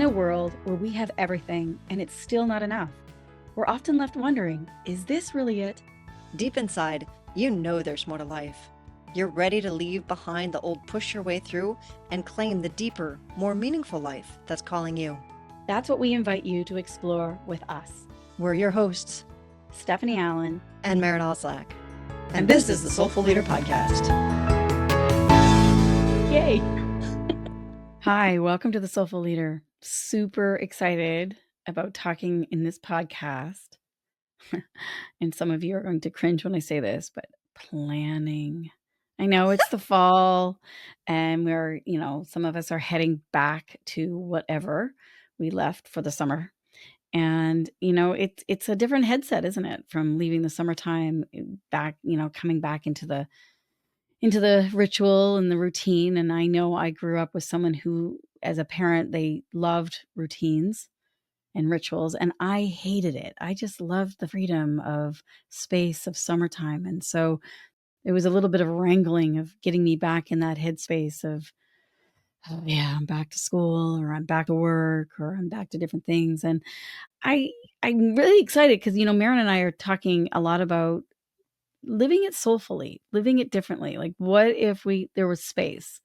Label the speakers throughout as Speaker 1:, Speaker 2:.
Speaker 1: a world where we have everything and it's still not enough, we're often left wondering, is this really it?
Speaker 2: Deep inside, you know there's more to life. You're ready to leave behind the old push your way through and claim the deeper, more meaningful life that's calling you.
Speaker 1: That's what we invite you to explore with us.
Speaker 2: We're your hosts,
Speaker 1: Stephanie Allen
Speaker 2: and Maren Oslak. And this is the Soulful Leader Podcast.
Speaker 1: Yay! Hi, welcome to the Soulful Leader. Super excited about talking in this podcast. And some of you are going to cringe when I say this, but planning. I know it's the fall and we're, some of us are heading back to whatever we left for the summer. And, it's a different headset, isn't it? From leaving the summertime back, coming back into the ritual and the routine. And I know I grew up with someone who, as a parent, they loved routines and rituals, and I hated it. I just loved the freedom of space of summertime. And so it was a little bit of wrangling of getting me back in that headspace of, oh yeah, I'm back to school, or I'm back to work, or I'm back to different things. And I'm really excited because, Maren and I are talking a lot about living it soulfully, living it differently. Like, what if there was space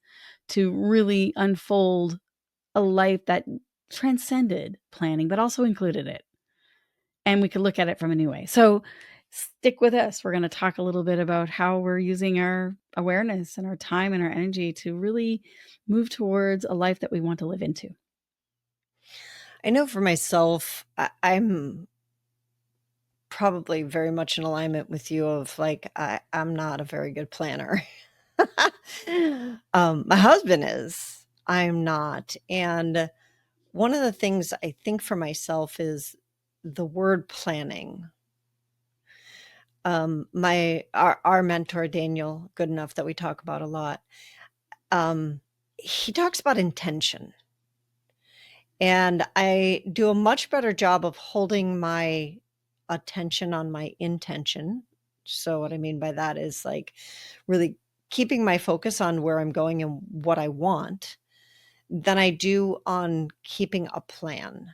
Speaker 1: to really unfold a life that transcended planning, but also included it? And we could look at it from a new way. So stick with us. We're going to talk a little bit about how we're using our awareness and our time and our energy to really move towards a life that we want to live into.
Speaker 2: I know for myself, I'm probably very much in alignment with you of like, I'm not a very good planner. My husband is. I'm not. And one of the things I think for myself is the word planning. Our mentor, Daniel Goodenough, that we talk about a lot, he talks about intention. And I do a much better job of holding my attention on my intention. So what I mean by that is like really keeping my focus on where I'm going and what I want than I do on keeping a plan.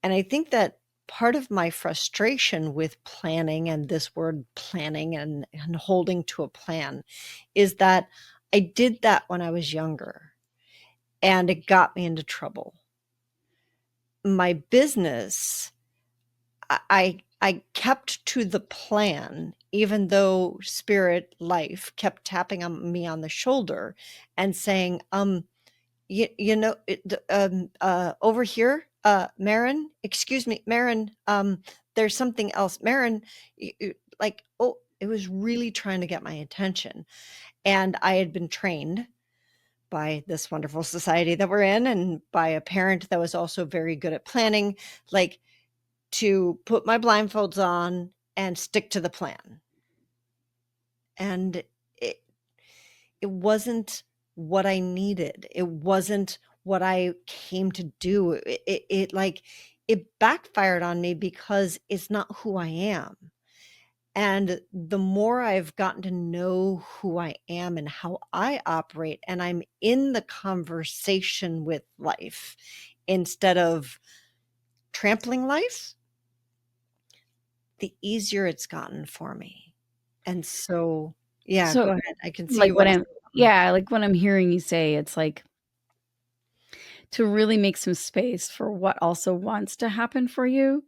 Speaker 2: And I think that part of my frustration with planning and this word planning and holding to a plan is that I did that when I was younger and it got me into trouble. My business, I kept to the plan, even though spirit life kept tapping on me on the shoulder and saying, over here, Maren, excuse me, Maren, there's something else. Maren, it was really trying to get my attention. And I had been trained by this wonderful society that we're in and by a parent that was also very good at planning, like to put my blindfolds on and stick to the plan. And it wasn't what I needed. It wasn't what I came to do. It backfired on me because it's not who I am. And the more I've gotten to know who I am and how I operate, and I'm in the conversation with life instead of trampling life, the easier it's gotten for me. And so, yeah,
Speaker 1: So,
Speaker 2: go ahead. I can see
Speaker 1: like
Speaker 2: you want
Speaker 1: like what I'm hearing you say, it's like to really make some space for what also wants to happen for you.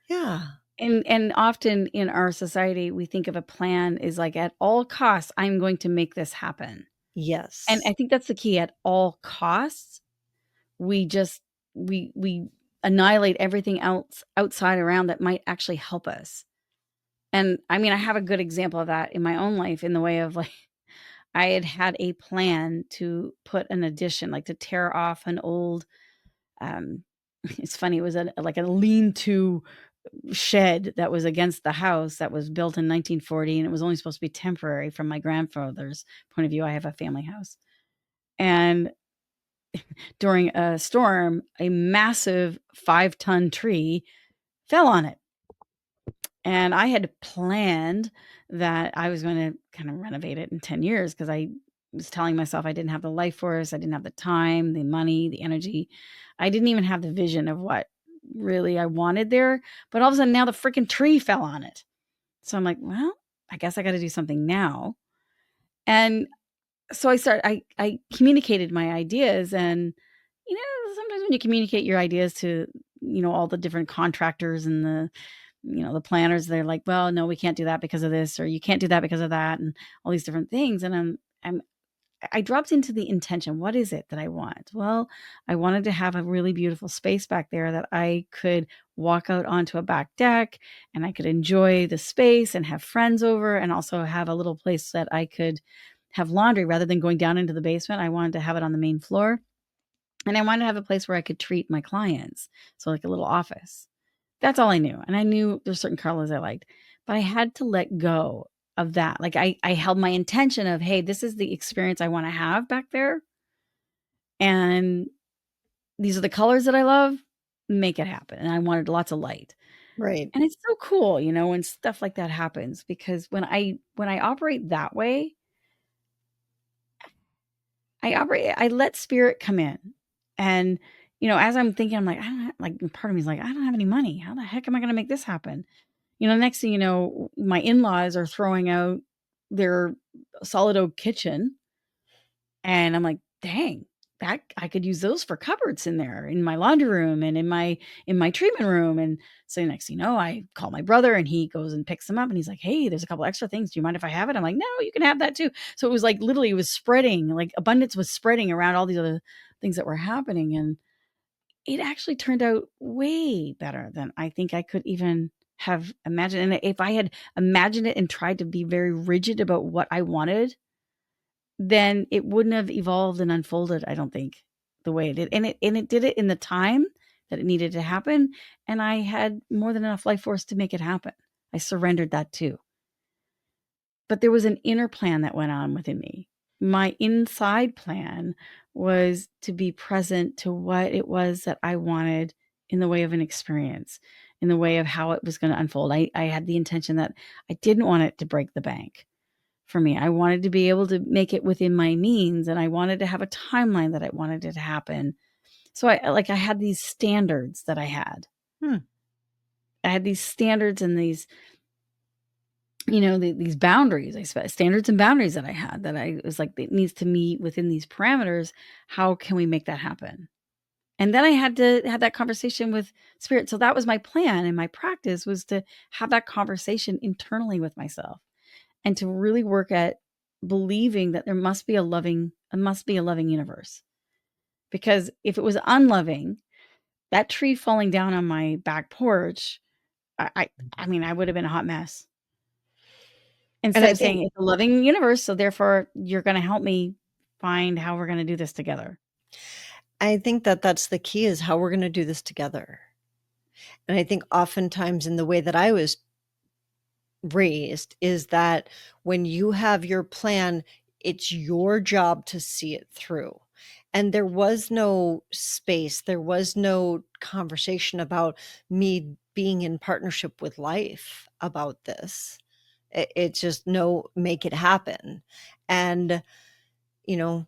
Speaker 2: Yeah.
Speaker 1: And often in our society, we think of a plan is like at all costs, I'm going to make this happen. And
Speaker 2: Yes.
Speaker 1: I think that's the key. At all costs, we just we annihilate everything else outside around that might actually help us. And I mean, I have a good example of that in my own life in the way of like I had a plan to put an addition, like to tear off an old it's funny, it was like a lean-to shed that was against the house that was built in 1940, and it was only supposed to be temporary from my grandfather's point of view. I have a family house. And during a storm, a massive 5-ton tree fell on it. And I had planned that I was going to kind of renovate it in 10 years because I was telling myself I didn't have the life force, I didn't have the time, the money, the energy. I didn't even have the vision of what really I wanted there, but all of a sudden now the freaking tree fell on it. So I'm like, "Well, I guess I gotta do something now." And so I communicated my ideas, and, sometimes when you communicate your ideas to, all the different contractors and the planners, they're like, "Well, no, we can't do that because of this," or "You can't do that because of that," and all these different things, and I dropped into the intention. What is it that I want? Well, I wanted to have a really beautiful space back there that I could walk out onto a back deck and I could enjoy the space and have friends over, and also have a little place that I could have laundry rather than going down into the basement. I wanted to have it on the main floor, and I wanted to have a place where I could treat my clients. So, like a little office. That's all I knew, and I knew there's certain colors I liked, but I had to let go of that. Like, I held my intention of, "Hey, this is the experience I wanna have back there, and these are the colors that I love, make it happen," and I wanted lots of light.
Speaker 2: Right.
Speaker 1: And it's so cool, when stuff like that happens, because when I operate that way, I let spirit come in, and, as I'm thinking, I'm like, "I don't ha," like, part of me is like, "I don't have any money. How the heck am I gonna make this happen?" Next thing you know, my in-laws are throwing out their solid oak kitchen, and I'm like, "Dang, that I could use those for cupboards in there, in my laundry room and in my treatment room." And so next thing you know, I call my brother and he goes and picks them up and he's like, "Hey, there's a couple extra things. Do you mind if I have it?" I'm like, "No, you can have that too." So it was like literally it was spreading, like abundance was spreading around all these other things that were happening. And it actually turned out way better than I think I could even have imagined. And if I had imagined it and tried to be very rigid about what I wanted, then it wouldn't have evolved and unfolded, I don't think, the way it did. And it did it in the time that it needed to happen, and I had more than enough life force to make it happen. I surrendered that too. But there was an inner plan that went on within me. My inside plan was to be present to what it was that I wanted in the way of an experience, in the way of how it was gonna unfold. I had the intention that I didn't want it to break the bank for me. I wanted to be able to make it within my means, and I wanted to have a timeline that I wanted it to happen. So I had these standards that I had.
Speaker 2: Hmm.
Speaker 1: I had these standards and these boundaries, standards and boundaries that I had, that I was like, "It needs to meet within these parameters. How can we make that happen?" And then I had to have that conversation with spirit. So that was my plan, and my practice was to have that conversation internally with myself, and to really work at believing that there must be a loving universe. Because if it was unloving, that tree falling down on my back porch, I mean, I would have been a hot mess.
Speaker 2: And
Speaker 1: Instead
Speaker 2: I
Speaker 1: of saying,
Speaker 2: think
Speaker 1: "It's a loving universe, so therefore you're gonna help me find how we're gonna do this together."
Speaker 2: that that's the key is how we're gonna do this together. And I think oftentimes in the way that I was raised is that when you have your plan, it's your job to see it through. And there was no space, there was no conversation about me being in partnership with life about this. It's just no, make it happen. And, you know,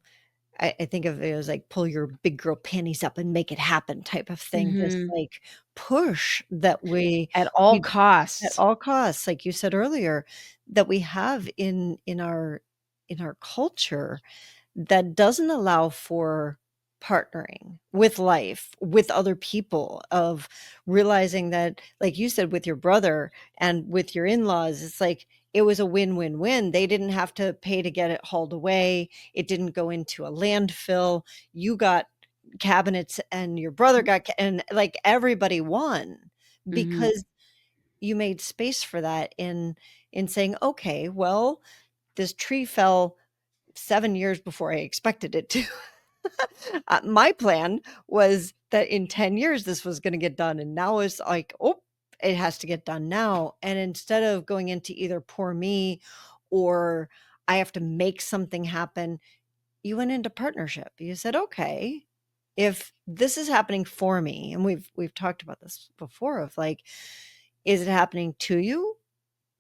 Speaker 2: I think of it as like pull your big girl panties up and make it happen type of thing. This
Speaker 1: Mhm.
Speaker 2: like push that
Speaker 1: At all
Speaker 2: we at
Speaker 1: costs.
Speaker 2: all costs, like you said earlier, that we have in our culture that doesn't allow for partnering with life, with other people, of realizing that, like you said, with your brother and with your in-laws, it's like it was a win-win-win. They didn't have to pay to get it hauled away. It didn't go into a landfill. You got cabinets and your brother got and like everybody won
Speaker 1: Mhm.
Speaker 2: because you made space for that in saying, okay, well, this tree fell 7 years before I expected it to. My plan was that in 10 years this was going to get done, and now it's like, oh, it has to get done now. And instead of going into either poor me or I have to make something happen, you went into partnership. You said, okay, if this is happening for me, and we've talked about this before, of like, is it happening to you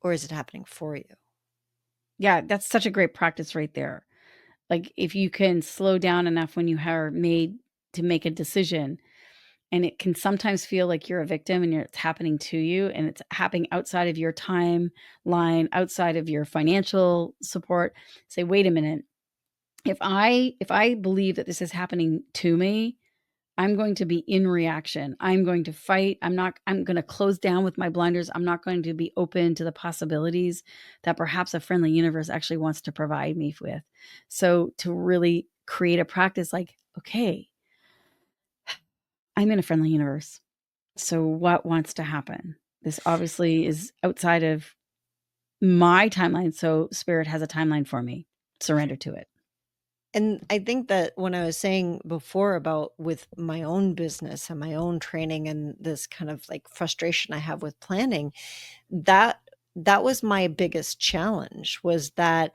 Speaker 2: or is it happening for you?
Speaker 1: Yeah, that's such a great practice right there. Like, if you can slow down enough when you are made to make a decision, and it can sometimes feel like you're a victim and it's happening to you, and it's happening outside of your timeline, outside of your financial support. Say, "Wait a minute. If I believe that this is happening to me, I'm going to be in reaction. I'm going to fight. I'm gonna close down with my blinders. I'm not going to be open to the possibilities that perhaps a friendly universe actually wants to provide me with." So to really create a practice like, "Okay, I'm in a friendly universe. So what wants to happen? This obviously is outside of my timeline, so spirit has a timeline for me. Surrender to it."
Speaker 2: And I think that when I was saying before about with my own business and my own training and this kind of like frustration I have with planning, that that was my biggest challenge was that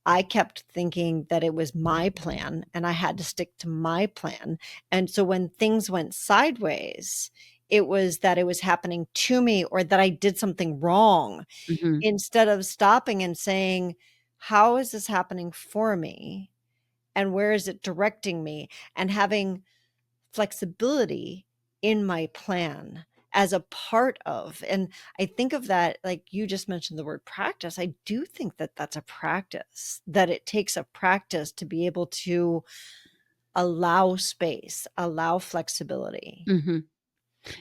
Speaker 2: I kept thinking that it was my plan and I had to stick to my plan. And so when things went sideways, it was that it was happening to me or that I did something wrong
Speaker 1: Mhm,
Speaker 2: instead of stopping and saying, how is this happening for me? And where is it directing me? And having flexibility in my plan as a part of, and I think of that, like you just mentioned the word practice. I do think that that's a practice, that it takes a practice to be able to allow space, allow flexibility.
Speaker 1: mhm.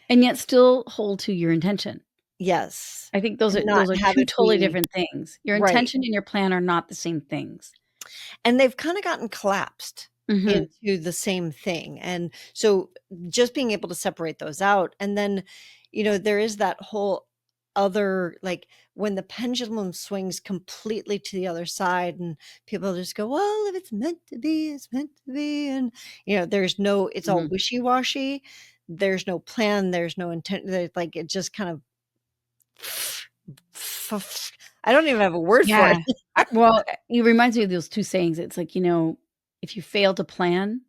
Speaker 1: And yet still hold to your intention.
Speaker 2: Yes.
Speaker 1: I think those
Speaker 2: And
Speaker 1: are
Speaker 2: not
Speaker 1: those are
Speaker 2: have
Speaker 1: 2
Speaker 2: it
Speaker 1: totally
Speaker 2: be
Speaker 1: different things. Your
Speaker 2: right.
Speaker 1: intention and your plan are not the same things.
Speaker 2: And they've kinda gotten collapsed
Speaker 1: Mhm,
Speaker 2: into the same thing, and so just being able to separate those out, and then, there is that whole other like, when the pendulum swings completely to the other side and people just go, "Well, if it's meant to be, it's meant to be," and, there's no it's all
Speaker 1: mhm.
Speaker 2: wishy-washy, there's no plan, there's no intent, like, it just kind of I don't even have a word for it.
Speaker 1: Yeah. It reminds me of those 2 sayings. It's like, if you fail to plan,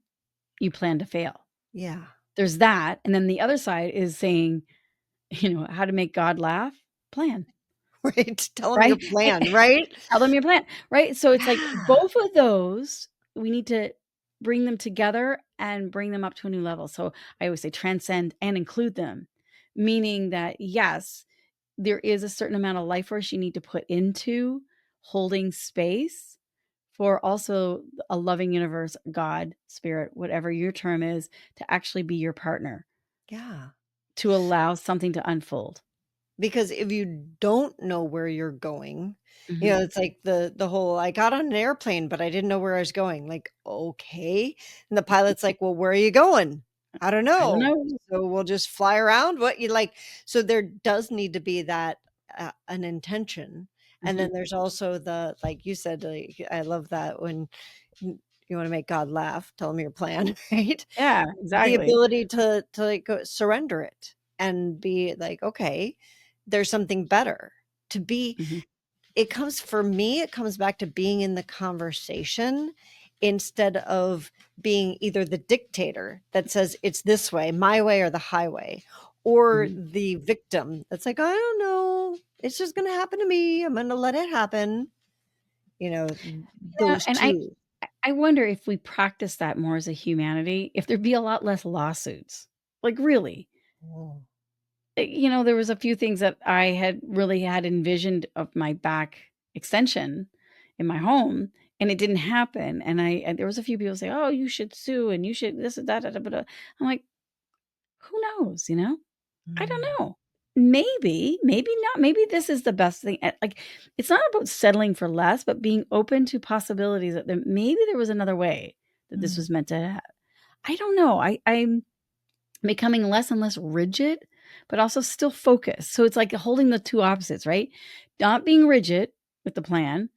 Speaker 1: you plan to fail.
Speaker 2: Yeah,
Speaker 1: There's that, and then the other side is saying, how to make God laugh? Plan,
Speaker 2: right? Tell them your
Speaker 1: right?
Speaker 2: plan, right?
Speaker 1: Tell them your plan, right? So it's like
Speaker 2: Yeah.
Speaker 1: both of those, we need to bring them together and bring them up to a new level. So I always say transcend and include them, meaning that, yes, there is a certain amount of life force you need to put into holding space for also a loving universe, God, spirit, whatever your term is, to actually be your partner,
Speaker 2: Yeah,
Speaker 1: to allow something to unfold.
Speaker 2: because if you don't know where you're going,
Speaker 1: Mhm.
Speaker 2: it's like the whole, "I got on an airplane, but I didn't know where I was going." Like, "Okay." And the pilot's like, "Well, where are you going?" "I don't
Speaker 1: I don't
Speaker 2: know."
Speaker 1: know.
Speaker 2: "So we'll just fly around?" What you like so there does need to be that, an intention, and
Speaker 1: Mhm.
Speaker 2: then there's also the like you said, like, I love that when you wanna make God laugh, tell him your plan, right?
Speaker 1: Yeah,
Speaker 2: The
Speaker 1: exactly.
Speaker 2: ability to, like, go surrender it and be like, "Okay, there's something better." To be
Speaker 1: Mhm.
Speaker 2: it comes for me, it comes back to being in the conversation instead of being either the dictator that says, "It's this way, my way or the highway," or
Speaker 1: Mhm.
Speaker 2: the victim that's like, "I don't know. It's just gonna happen to me. I'm gonna let it happen." You know,
Speaker 1: Yeah,
Speaker 2: those
Speaker 1: and I
Speaker 2: 2.
Speaker 1: I wonder if we practice that more as a humanity, if there'd be a lot less lawsuits. Like, really.
Speaker 2: Oh.
Speaker 1: There was a few things that I had really had envisioned of my back extension in my home, and it didn't happen, and there was a few people say, "Oh, you should sue, and you should this and that, da, da, da, da." I'm like, "Who knows?" I don't
Speaker 2: Mm.
Speaker 1: know. Maybe, maybe not. Maybe this is the best thing. Like, it's not about settling for less, but being open to possibilities that maybe there was another way that this
Speaker 2: Mm.
Speaker 1: was meant to. I don't know. I'm becoming less and less rigid, but also still focused. So it's like holding the two opposites, right? Not being rigid with the plan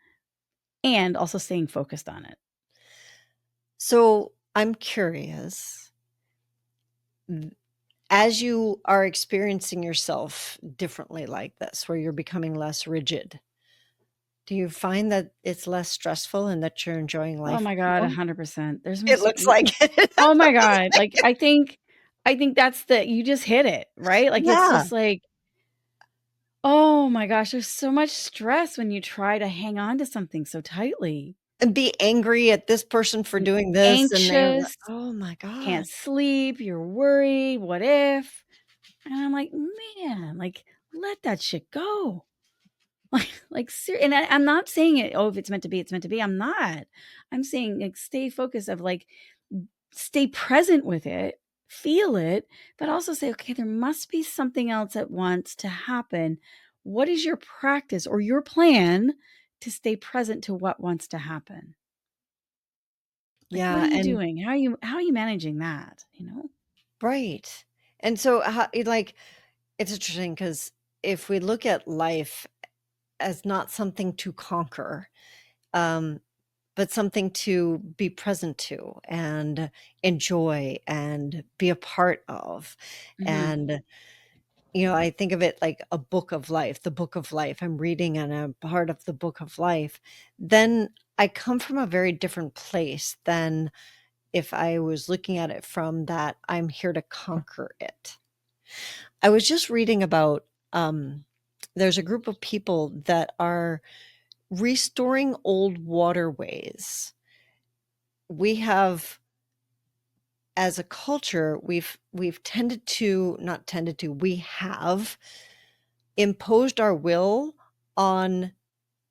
Speaker 1: and also staying focused on it.
Speaker 2: So, I'm curious as you are experiencing yourself differently like this, where you're becoming less rigid, do you find that it's less stressful and that you're enjoying
Speaker 1: Oh
Speaker 2: life
Speaker 1: my God,
Speaker 2: more?
Speaker 1: 100%. There's been
Speaker 2: It
Speaker 1: so
Speaker 2: looks like it.
Speaker 1: oh my God. Like, I think that's you just hit it, right? Like, it's
Speaker 2: Yeah.
Speaker 1: just like, oh my gosh, there's so much stress when you try to hang on to something so tightly.
Speaker 2: and be angry at this person for
Speaker 1: and
Speaker 2: doing this, and they're like,
Speaker 1: anxious,
Speaker 2: "Oh my gosh."
Speaker 1: can't sleep, you're worried, what if? And I'm like, "Man, like, let that shit go." Like, and I'm not saying it, "Oh, if it's meant to be, it's meant to be." I'm not. I'm saying, like, stay focused of, like, stay present with it, feel it, but also say, "Okay, there must be something else that wants to happen." What is your practice or your plan to stay present to what wants to happen? Like, what are
Speaker 2: Yeah,
Speaker 1: you
Speaker 2: and
Speaker 1: doing? How are you managing that, you know?
Speaker 2: right. And so, how like, it's interesting because if we look at life as not something to conquer, um, but something to be present to and enjoy and be a part of,
Speaker 1: Mhm.
Speaker 2: and I think of it like a book of life, the book of life. I'm reading and a part of the book of life. Then I come from a very different place than if I was looking at it from that I'm here to conquer it. I was just reading about there's a group of people that are restoring old waterways. We have, as a culture, we've tended to, not tended to, we have imposed our will on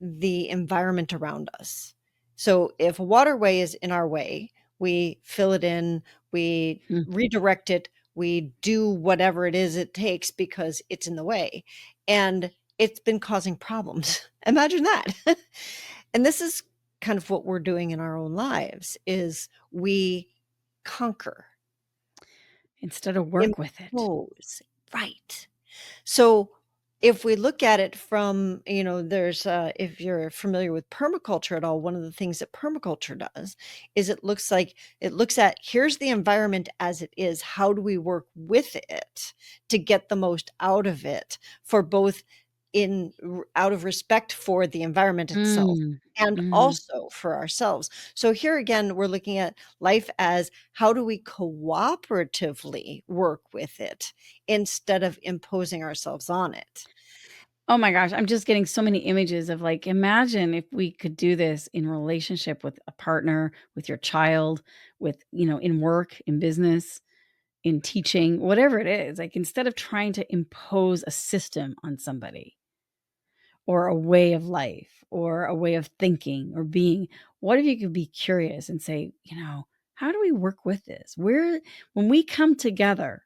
Speaker 2: the environment around us. So if a waterway is in our way, we fill it in, we
Speaker 1: Hmm.
Speaker 2: redirect it, we do whatever it is it takes because it's in the way. And it's been causing problems. Imagine that. And this is kind of what we're doing in our own lives is we conquer,
Speaker 1: Instead of work with it.
Speaker 2: impose. Right. So if we look at it from, there's if you're familiar with permaculture at all, one of the things that permaculture does is it looks at here's the environment as it is. How do we work with it to get the most out of it for both out of respect for the environment itself
Speaker 1: Mm.
Speaker 2: and
Speaker 1: Mhm.
Speaker 2: also for ourselves. So here again, we're looking at life as how do we cooperatively work with it instead of imposing ourselves on it.
Speaker 1: Oh my gosh, I'm just getting so many images of, like, imagine if we could do this in relationship with a partner, with your child, with, in work, in business, in teaching, whatever it is, like, instead of trying to impose a system on somebody or a way of life or a way of thinking or being, what if you could be curious and say, how do we work with this? When we come together,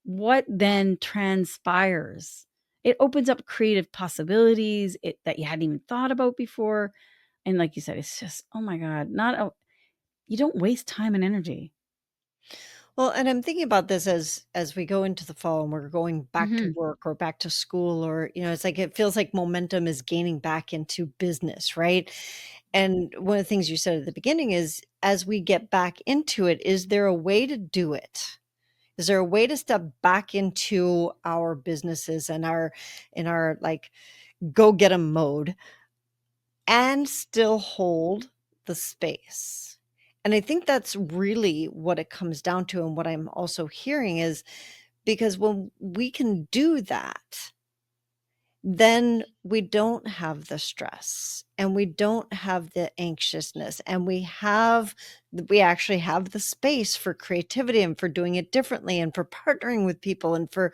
Speaker 1: what then transpires? It opens up creative possibilities that you hadn't even thought about before. And like you said, it's just, oh my God, you don't waste time and energy.
Speaker 2: Well, and I'm thinking about this as we go into the fall and we're going back to
Speaker 1: Hmm.
Speaker 2: work or back to school, or it's like it feels like momentum is gaining back into business, right? And one of the things you said at the beginning is as we get back into it, is there a way to do it? Is there a way to step back into our businesses and our in our like go get 'em mode and still hold the space? And I think that's really what it comes down to, and what I'm also hearing is because when we can do that, then we don't have the stress and we don't have the anxiousness, and we actually have the space for creativity and for doing it differently and for partnering with people and for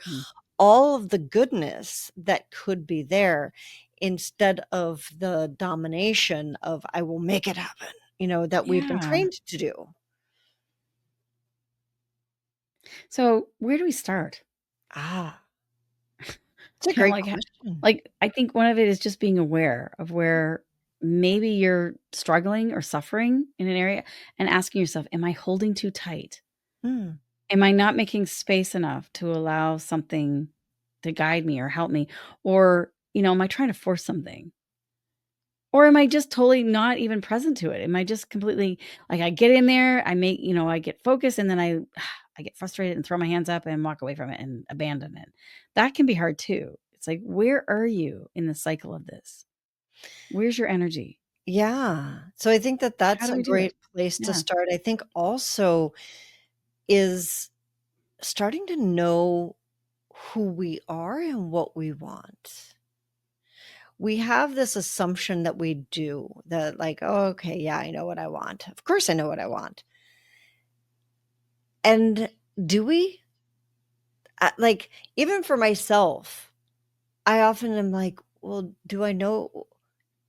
Speaker 2: all of the goodness that could be there instead of the domination of I will make it happen, that we've been
Speaker 1: Yeah.
Speaker 2: trained to do.
Speaker 1: So where do we start?
Speaker 2: Ah, it's a great
Speaker 1: Like,
Speaker 2: question.
Speaker 1: I think one of it is just being aware of where maybe you're struggling or suffering in an area and asking yourself, "Am I holding too tight?
Speaker 2: Mm.
Speaker 1: Am I not making space enough to allow something to guide me or help me? Or, am I trying to force something? Or am I just totally not even present to it? Am I just completely like I get in there, I get focused and then I get frustrated and throw my hands up and walk away from it and abandon it. That can be hard too. It's like, where are you in the cycle of this? Where's your energy?
Speaker 2: Yeah. So I think that
Speaker 1: How
Speaker 2: that's
Speaker 1: do
Speaker 2: a
Speaker 1: we do
Speaker 2: great
Speaker 1: it?
Speaker 2: place to
Speaker 1: Yeah.
Speaker 2: start. I think also is starting to know who we are and what we want. we have this assumption that we do that, like, oh, okay, yeah, I know what I want. Of course, I know what I want. And do we? Like, even for myself, I often am like, well, do I know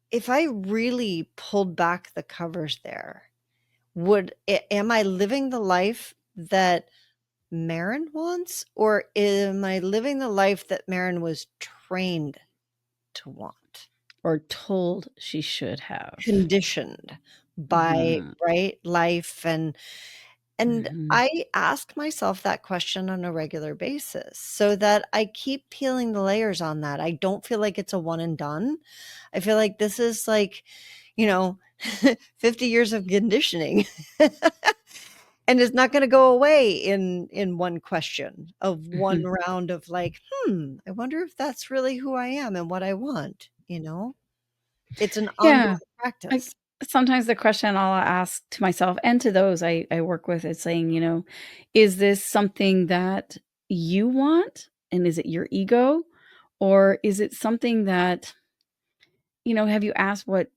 Speaker 2: if I really pulled back the covers there? Am I living the life that Maren wants, or am I living the life that Maren was trained to want?
Speaker 1: Or told she should have.
Speaker 2: Conditioned by,
Speaker 1: Mhm.
Speaker 2: right, life, and
Speaker 1: Mhm.
Speaker 2: I ask myself that question on a regular basis so that I keep peeling the layers on that. I don't feel like it's a one and done. I feel like this is like, you know, 50 years of conditioning. And it's not gonna go away in one question of one
Speaker 1: Mhm.
Speaker 2: round of like, I wonder if that's really who I am and what I want, you know? It's an ongoing
Speaker 1: Yeah. Like,
Speaker 2: practice.
Speaker 1: sometimes the question I'll ask to myself and to those I work with is saying, "Is this something that you want? And is it your ego? Or is it something that" have you asked what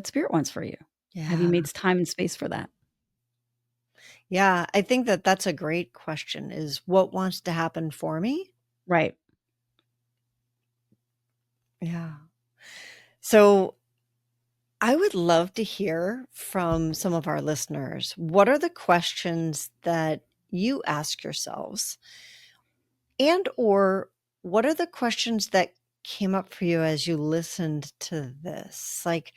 Speaker 1: spirit wants for you? Have you
Speaker 2: Yeah.
Speaker 1: made time and space for that?
Speaker 2: Yeah, I think that that's a great question, is what wants to happen for me?
Speaker 1: Right.
Speaker 2: Yeah. So, I would love to hear from some of our listeners. What are the questions that you ask yourselves? And or what are the questions that came up for you as you listened to this? Like,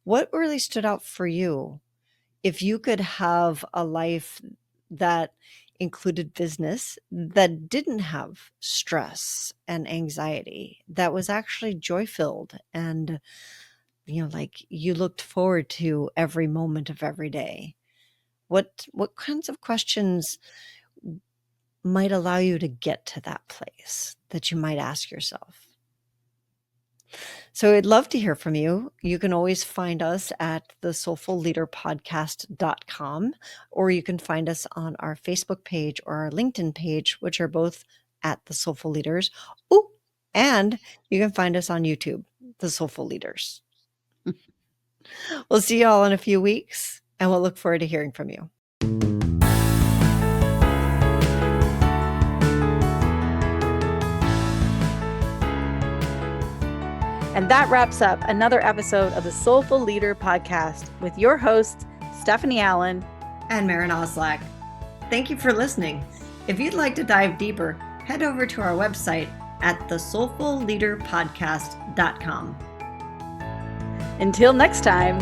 Speaker 2: what really stood out for you? If you could have a life that included business that didn't have stress and anxiety, that was actually joy-filled and, like you looked forward to every moment of every day. What kinds of questions might allow you to get to that place that you might ask yourself? So I'd love to hear from you. You can always find us at the soulfulleaderpodcast.com, or you can find us on our Facebook page or our LinkedIn page, which are both at the Soulful Leaders. Oh, and you can find us on YouTube, the Soulful Leaders. We'll see you all in a few weeks, and we'll look forward to hearing from you.
Speaker 1: And that wraps up another episode of the Soulful Leader podcast with your hosts, Stephanie Allen
Speaker 2: And Maren Oslack. Thank you for listening. If you'd like to dive deeper, head over to our website at thesoulfulleaderpodcast.com.
Speaker 1: Until next time.